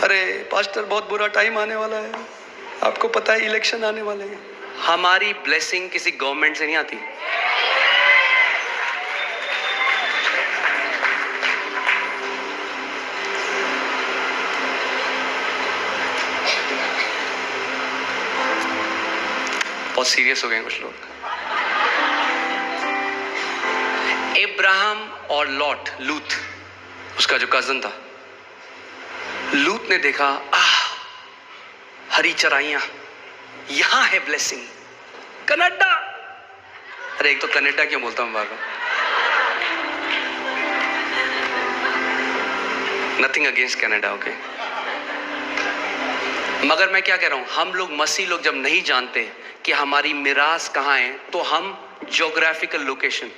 अरे पास्टर बहुत बुरा टाइम आने वाला है, आपको पता है इलेक्शन आने वाले हैं। हमारी ब्लेसिंग किसी गवर्नमेंट से नहीं आती। बहुत सीरियस हो गए कुछ लोग। इब्राहिम और लूत, उसका जो कजन था, लूत ने देखा हरी चराइयां, यहां है ब्लेसिंग। कनाडा, अरे एक तो कनाडा क्यों बोलता हूं बार बार, नथिंग अगेंस्ट कनाडा, ओके। मगर मैं क्या कह रहा हूं, हम लोग मसीह लोग जब नहीं जानते कि हमारी मिरास कहां है, तो हम ज्योग्राफिकल लोकेशन,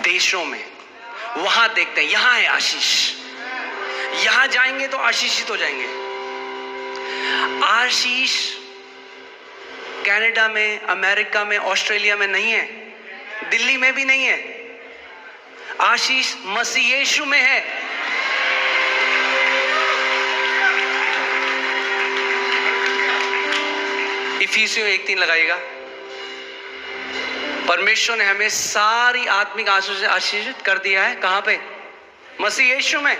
देशों में, वहां देखते हैं यहां है आशीष, यहां जाएंगे तो आशीषित हो जाएंगे। आशीष कनाडा में, अमेरिका में, ऑस्ट्रेलिया में नहीं है, दिल्ली में भी नहीं है। आशीष मसीह यीशु में है। इफिसियों 1:3 लगाइएगा। परमेश्वर ने हमें सारी आत्मिक आशीष से आशीषित कर दिया है। कहां पे? मसीह यीशु में।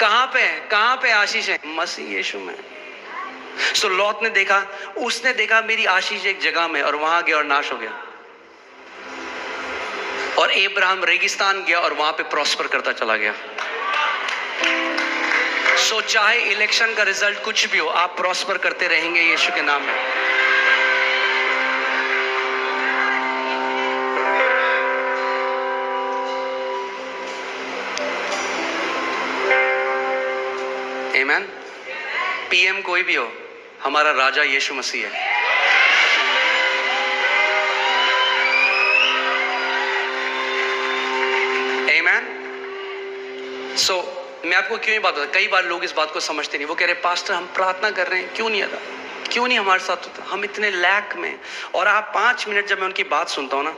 कहां पे है? कहां पे आशीष है? मसीह यीशु में। सो लौत ने देखा, उसने देखा मेरी आशीष एक जगह में, और वहां गया और नाश हो गया। और इब्राहिम रेगिस्तान गया और वहां पे प्रॉस्पर करता चला गया। सो चाहे इलेक्शन का रिजल्ट कुछ भी हो, आप प्रॉस्पर करते रहेंगे यीशु के नाम में। आमीन। पीएम कोई भी हो, हमारा राजा यीशु मसीह है। आमीन। सो मैं आपको क्यों ये बात बता, कई बार लोग इस बात को समझते नहीं। वो कह रहे पास्टर हम प्रार्थना कर रहे हैं, क्यों नहीं आता, क्यों नहीं हमारे साथ होता, हम इतने लैक में। और आप 5 मिनट जब मैं उनकी बात सुनता हूँ ना,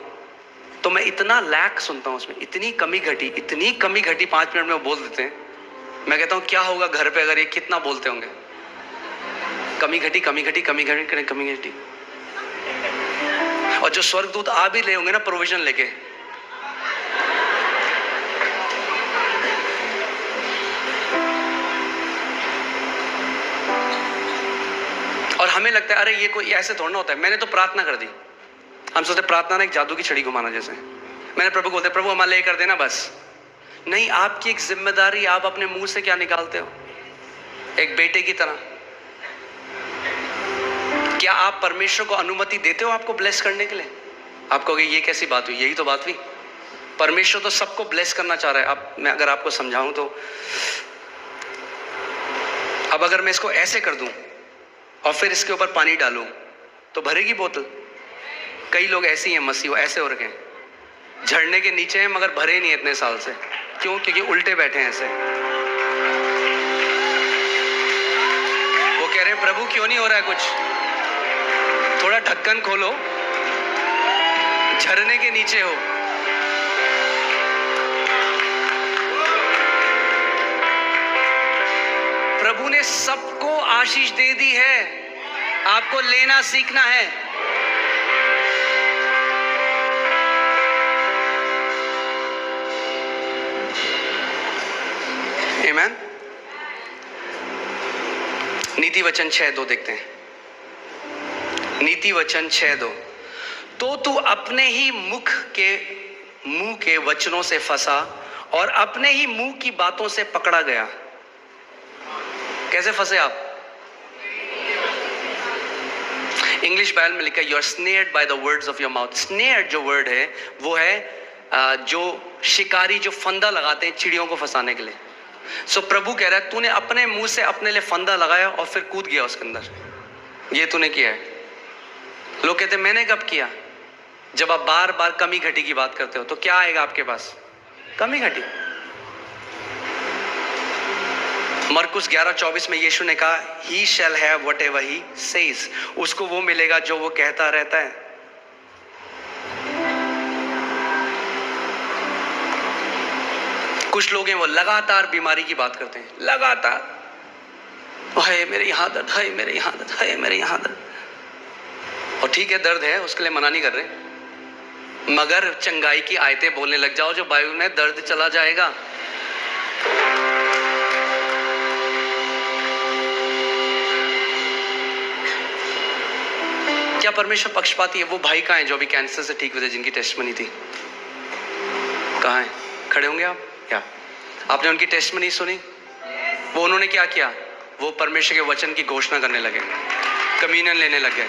तो मैं इतना लैक सुनता हूँ उसमें, इतनी कमी घटी 5 मिनट में वो बोल देते हैं। मैं कहता हूँ क्या होगा घर पे अगर ये कितना बोलते होंगे, कमी घटी। और जो स्वर्गदूत आ भी ले होंगे ना प्रोविजन लेके, और हमें लगता है अरे ये कोई ऐसे थोड़ा ना होता है। मैंने तो प्रार्थना कर दी, हम सोचते प्रार्थना ना एक जादू की छड़ी घुमाना जैसे। मैंने प्रभु को बोलते प्रभु हमारे लिए कर देना बस। नहीं, आपकी एक जिम्मेदारी, आप अपने मुंह से क्या निकालते हो, एक बेटे की तरह। क्या आप परमेश्वर को अनुमति देते हो आपको ब्लेस करने के लिए? आप कहोगे ये कैसी बात हुई? यही तो बात हुई। परमेश्वर तो सबको ब्लेस करना चाह रहा है। अब मैं अगर आपको समझाऊं तो, अब अगर मैं इसको ऐसे कर दूं और फिर इसके ऊपर पानी डालूं तो भरेगी बोतल? कई लोग ऐसे ही हैं मसीह, ऐसे हो रखे हैं, झरने के नीचे हैं मगर भरे नहीं इतने साल से। क्यों? क्योंकि उल्टे बैठे हैं ऐसे। वो कह रहे हैं प्रभु क्यों नहीं हो रहा है कुछ, थोड़ा ढक्कन खोलो, झरने के नीचे हो। प्रभु ने सबको आशीष दे दी है, आपको लेना सीखना है। आमीन। नीति वचन 6:2 देखते हैं। नीति वचन 6:2, तो तू अपने ही मुंह के वचनों से फंसा और अपने ही मुंह की बातों से पकड़ा गया। कैसे फंसे आप? इंग्लिश बाइबल में लिखा है you are snared by the words of your mouth. Snared जो वर्ड है वो है जो शिकारी जो फंदा लगाते हैं चिड़ियों को फंसाने के लिए। सो प्रभु कह रहा है तूने अपने मुंह से अपने लिए फंदा लगाया और फिर कूद गया उसके अंदर, ये तूने किया है। लोग कहते हैं मैंने कब किया? जब आप बार बार कमी घटी की बात करते हो तो क्या आएगा आपके पास? कमी घटी। मरकुस 11:24 में यीशु ने कहा he shall have whatever he says, उसको वो मिलेगा जो वो कहता रहता है। कुछ लोग हैं वो लगातार बीमारी की बात करते हैं, लगातार हाय मेरे यहाँ दर्द, हाय मेरे यहाँ दर्द, हाय मेरे यहाँ दर्द। और ठीक है, दर्द है, उसके लिए मना नहीं कर रहे, मगर चंगाई की आयतें बोलने लग जाओ जो बाइबल में दर्द चला जाएगा। क्या परमेश्वर पक्षपाती है? वो भाई कहाँ है जो अभी कैंसर से ठीक हुए थे, जिनकी टेस्टमनी थी? कहाँ है? खड़े होंगे आप? क्या आपने उनकी टेस्टमनी सुनी? वो उन्होंने क्या किया? वो परमेश्वर के वचन की घोषणा करने लगे, कम्युनियन लेने लग गए।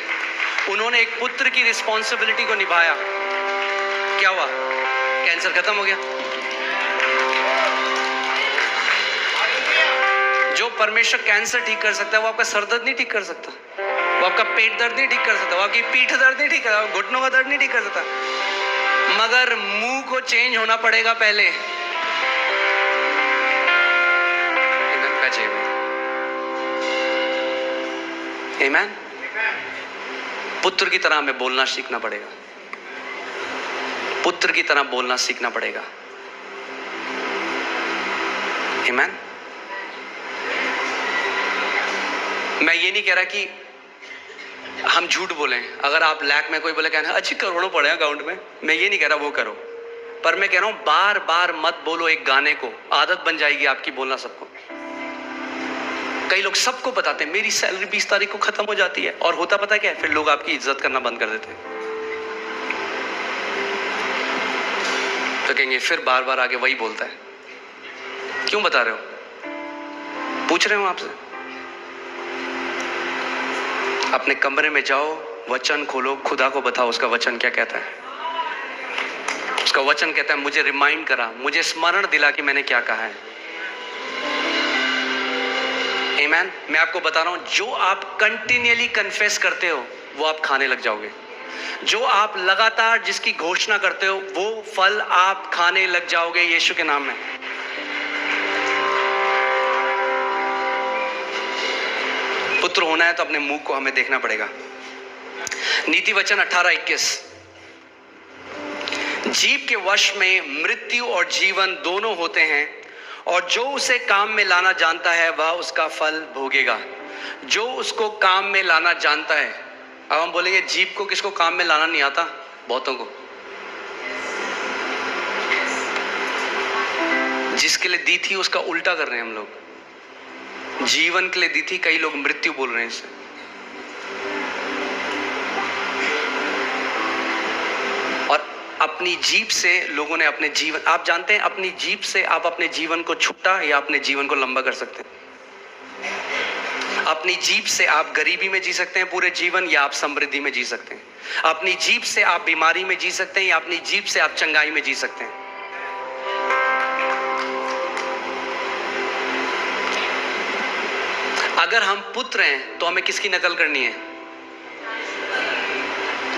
उन्होंने एक पुत्र की रिस्पॉन्सिबिलिटी को निभाया। क्या हुआ? कैंसर खत्म हो गया। जो परमेश्वर कैंसर ठीक कर सकता है, वो आपका सर दर्द नहीं ठीक कर सकता, वो आपका पेट दर्द नहीं ठीक कर सकता, वो आपकी पीठ दर्द नहीं ठीक कर सकता, घुटनों का दर्द नहीं ठीक कर सकता, मगर मुंह को चेंज होना पड़ेगा पहले। आमीन। पुत्र की तरह हमें बोलना सीखना पड़ेगा, पुत्र की तरह बोलना सीखना पड़ेगा। आमीन। मैं ये नहीं कह रहा कि हम झूठ बोलें। अगर आप लैक में कोई बोले कहना अच्छी करोड़ों पड़े अकाउंट में, मैं ये नहीं कह रहा वो करो, पर मैं कह रहा हूं बार बार मत बोलो एक गाने को, आदत बन जाएगी आपकी बोलना सबको। कई लोग सबको बताते हैं मेरी सैलरी 20 तारीख को खत्म हो जाती है, और होता पता क्या है? फिर लोग आपकी इज्जत करना बंद कर देते हैं। तो कहेंगे फिर बार बार आगे वही बोलता है, क्यों बता रहे हो? पूछ रहे हो आपसे। अपने कमरे में जाओ, वचन खोलो, खुदा को बताओ उसका वचन क्या कहता है। उसका वचन कहता है मुझे रिमाइंड करा, मुझे स्मरण दिला कि मैंने क्या कहा है। आमीन। मैं आपको बता रहा हूं, जो आप कंटिन्यूअली कन्फेस करते हो वो आप खाने लग जाओगे। जो आप लगातार जिसकी घोषणा करते हो वो फल आप खाने लग जाओगे यीशु के नाम में। पुत्र होना है तो अपने मुंह को हमें देखना पड़ेगा। नीति वचन 18:21, जीव के वश में मृत्यु और जीवन दोनों होते हैं, और जो उसे काम में लाना जानता है वह उसका फल भोगेगा। जो उसको काम में लाना जानता है। अब हम बोलेंगे जीव को किसको काम में लाना नहीं आता? बहुतों को। जिसके लिए दी थी उसका उल्टा कर रहे हैं हम लोग। जीवन के लिए दी थी, कई लोग मृत्यु बोल रहे हैं इसे। और अपनी जीभ से लोगों ने अपने जीवन, आप जानते हैं अपनी जीभ से आप अपने जीवन को छोटा या अपने जीवन को लंबा कर सकते हैं। अपनी जीभ से आप गरीबी में जी सकते हैं पूरे जीवन, या आप समृद्धि में जी सकते हैं। अपनी जीभ से आप बीमारी में जी सकते हैं, या अपनी जीभ से आप चंगाई में जी सकते हैं। अगर हम पुत्र हैं तो हमें किसकी नकल करनी है?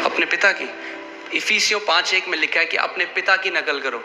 अपने पिता की। इफिसियों 5:1 में लिखा है कि अपने पिता की नकल करो।